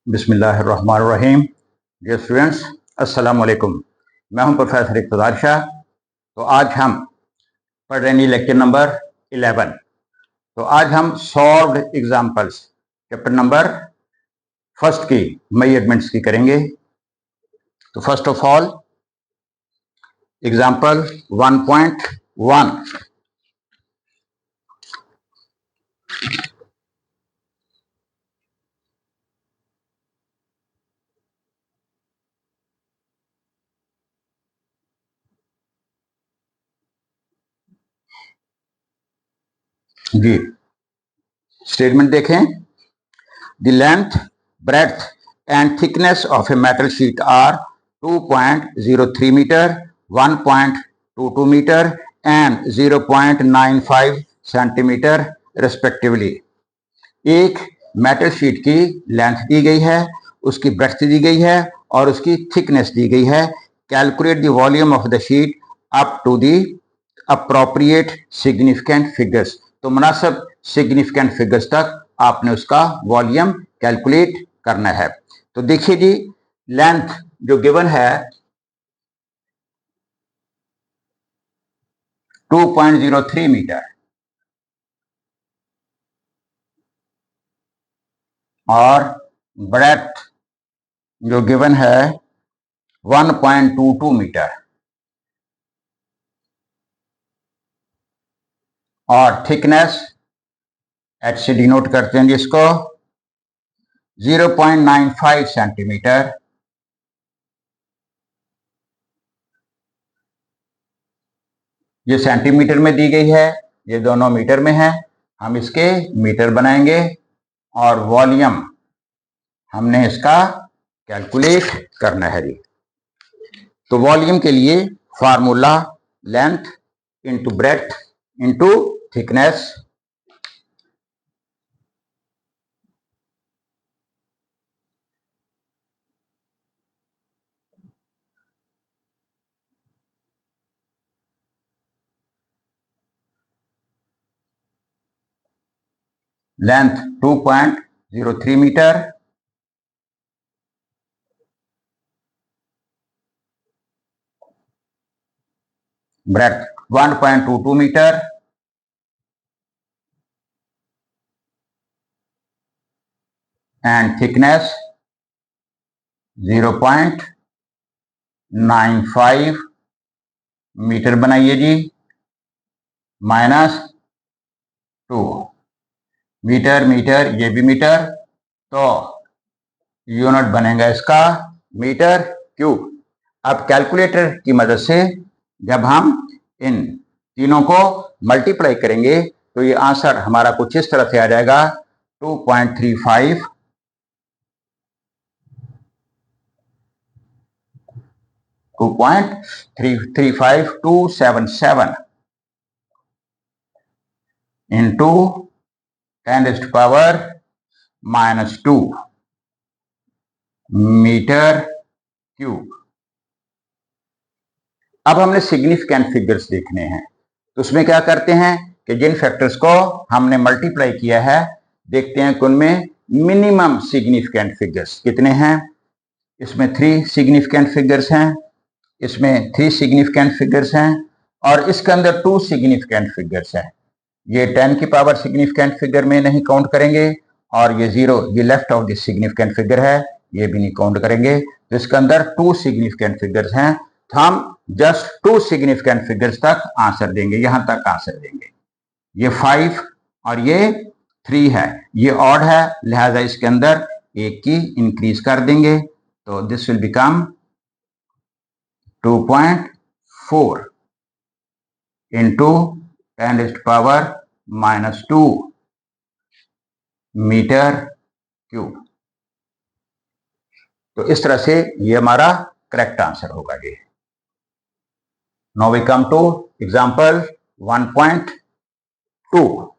बिस्मिल्लाहिर्रहमानिर्रहीम। Dear students, अस्सलाम वालेकुम। मैं हूं प्रोफेसर इक़्तिदार शाह। तो आज हम पढ़ रहे हैं लेक्चर नंबर 11। तो आज हम solved examples chapter number first की मेजरमेंट्स की करेंगे। तो फर्स्ट ऑफ ऑल एग्जांपल 1.1। जी, स्टेटमेंट देखें। The length, breadth and thickness of a metal sheet are 2.03 meter, 1.22 meter and 0.95 centimetre respectively. एक मेटल शीट की लेंथ दी गई है, उसकी ब्रेड्थ दी गई है और उसकी थिकनेस दी गई है। Calculate the volume of the sheet up to the appropriate significant figures. तो मुनासिब सिग्निफिकेंट फिगर्स तक आपने उसका वॉल्यूम कैलकुलेट करना है। तो देखिए जी, लेंथ जो गिवन है 2.03 मीटर और ब्रेड्थ जो गिवन है 1.22 मीटर और थिकनेस एच से डिनोट करते हैं जिसको 0.95 सेंटीमीटर। ये सेंटीमीटर में दी गई है, ये दोनों मीटर में है। हम इसके मीटर बनाएंगे और वॉल्यूम हमने इसका कैलकुलेट करना है जी। तो वॉल्यूम के लिए formula length into breadth into thickness. Length 2.03 metre, breadth 1.22 metre and thickness 0.95 metre बनाइए जी, -2 मीटर। मीटर ये भी मीटर, तो यूनिट बनेगा इसका मीटर क्यूब। अब कैलकुलेटर की मदद से जब हम इन तीनों को मल्टीप्लाई करेंगे तो ये आंसर हमारा कुछ इस तरह से आ जाएगा 2.35 2.35277 इंटू 10⁻⁻² मीटर क्यूब। अब हमने सिग्निफिकेंट फिगर्स देखने हैं। तो उसमें क्या करते हैं कि जिन फैक्टर्स को हमने मल्टीप्लाई किया है देखते हैं कि उनमें मिनिमम सिग्निफिकेंट फिगर्स कितने हैं। इसमें 3 सिग्निफिकेंट फिगर्स हैं, इसमें 3 सिग्निफिकेंट फिगर्स हैं और इसके अंदर 2 सिग्निफिकेंट फिगर्स हैं। ये 10 की पावर सिग्निफिकेंट फिगर में नहीं काउंट करेंगे और ये 0 ये left of this significant figure है, ये भी नहीं काउंट करेंगे। तो इसके अंदर 2 सिग्निफिकेंट फिगर्स हैं, तो हम जस्ट 2 सिग्निफिकेंट फिगर्स तक आंसर देंगे, यहां तक आंसर देंगे। ये 5 और ये 3 है, ये ऑड है, लिहाजा इसके अंदर एक की इंक्रीज कर देंगे। तो this will become 2.4 into 10⁻⁻² metre cube. तो इस तरह से ये हमारा करेक्ट आंसर होगा जी। Now we come to example 1.2।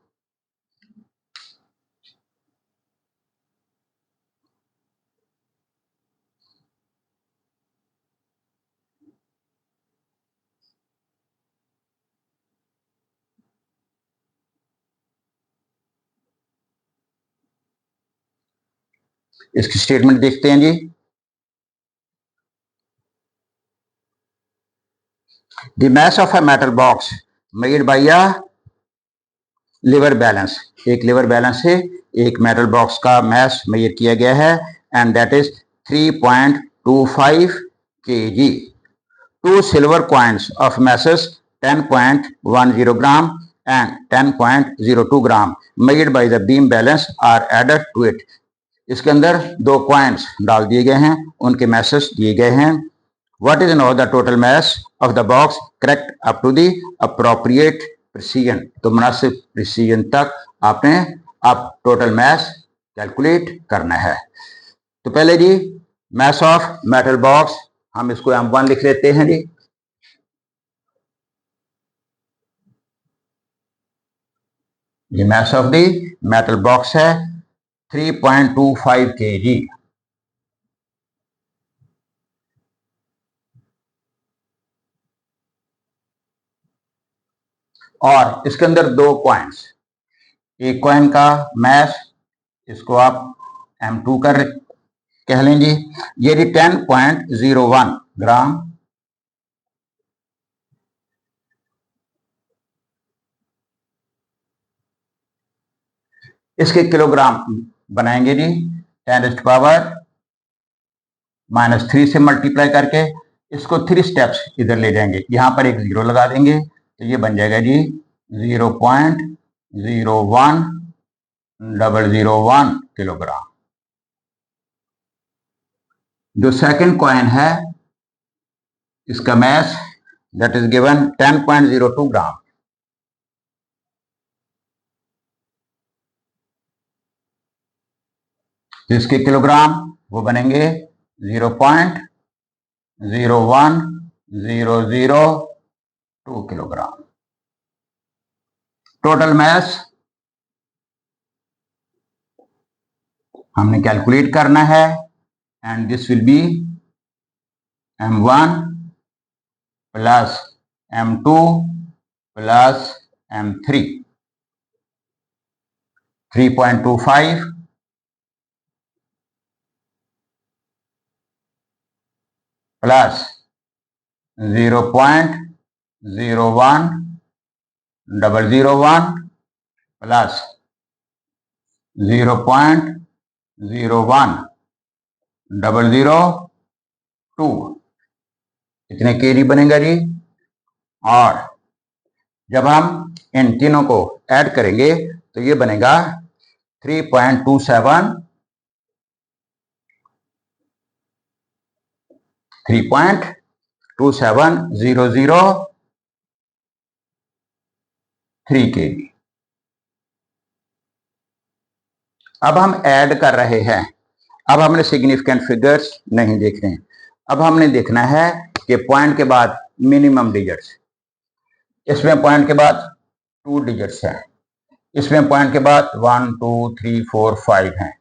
इसकी स्टेटमेंट देखते हैं जी। The mass of a metal box made by a lever balance, एक लीवर बैलेंस से एक मेटल बॉक्स का मैस मेजर किया गया है and that is 3.25 kg. Two silver coins of masses 10.10 gram and 10.02 gram measured by the beam balance are added to it. इसके अंदर दो कॉइन्स डाल दिए गए हैं, उनके मैसेस दिए गए हैं. What is now the total mass of the box correct up to the appropriate precision? तो मुनासिब प्रिसीजन तक आपने अब टोटल मैस कैलकुलेट करना है. तो पहले जी मैस ऑफ मेटल बॉक्स, हम इसको M1 लिख लेते हैं जी. ये mass of the metal box है 3.25 kg. और इसके अंदर दो कॉइन्स, एक कॉइन का मैस इसको आप M2 कर कह लेंगे, ये 10.01 ग्राम. इसके किलोग्राम बनाएंगे जी 10⁻³ से मल्टीप्लाई करके इसको 3 स्टेप्स इधर ले जाएंगे, यहां पर एक 0 लगा देंगे तो ये बन जाएगा जी 0.01001 किलोग्राम. जो सेकंड कॉइन है इसका मैस दैट इज गिवन 10.02 ग्राम. इसके किलोग्राम वो बनेंगे 0.01002 किलोग्राम. टोटल मैस हमने कैलकुलेट करना है and this will be M1 plus M2 plus M3. 3.25 plus 0.01001 plus 0.01002 इतने केजी बनेगा जी. और जब हम इन तीनों को ऐड करेंगे तो ये बनेगा 3.27 3.27003 kg. अब हम ऐड कर रहे हैं, अब हमने सिग्निफिकेंट फिगर्स नहीं देखने हैं, अब हमने देखना है कि पॉइंट के बाद मिनिमम डिजिट्स. इसमें पॉइंट के बाद 2 डिजिट्स हैं, इसमें पॉइंट के बाद 1 2 3 4 5 हैं,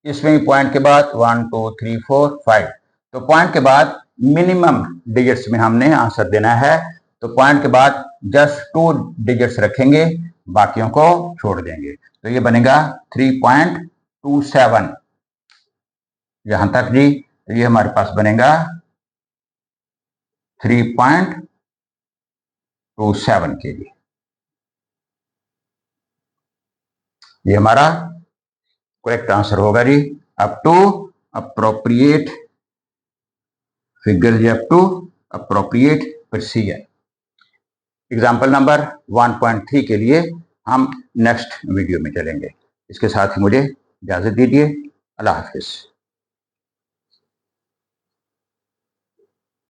इसमें पॉइंट के बाद 1 2 3 4 5. तो पॉइंट के बाद मिनिमम डिजिट्स में हमने आंसर देना है, तो पॉइंट के बाद जस्ट 2 डिजिट्स रखेंगे, बाकियों को छोड़ देंगे. तो ये बनेगा 3.27 यहां तक जी. तो ये हमारे पास बनेगा 3.27 kg. ये हमारा करेक्ट आंसर होगा जी. Up to appropriate figure, up to appropriate precision. Example number 1.3 के लिए हम नेक्स्ट वीडियो में चलेंगे. इसके साथ ही मुझे इजाजत दीजिए. अल्लाह हाफिज.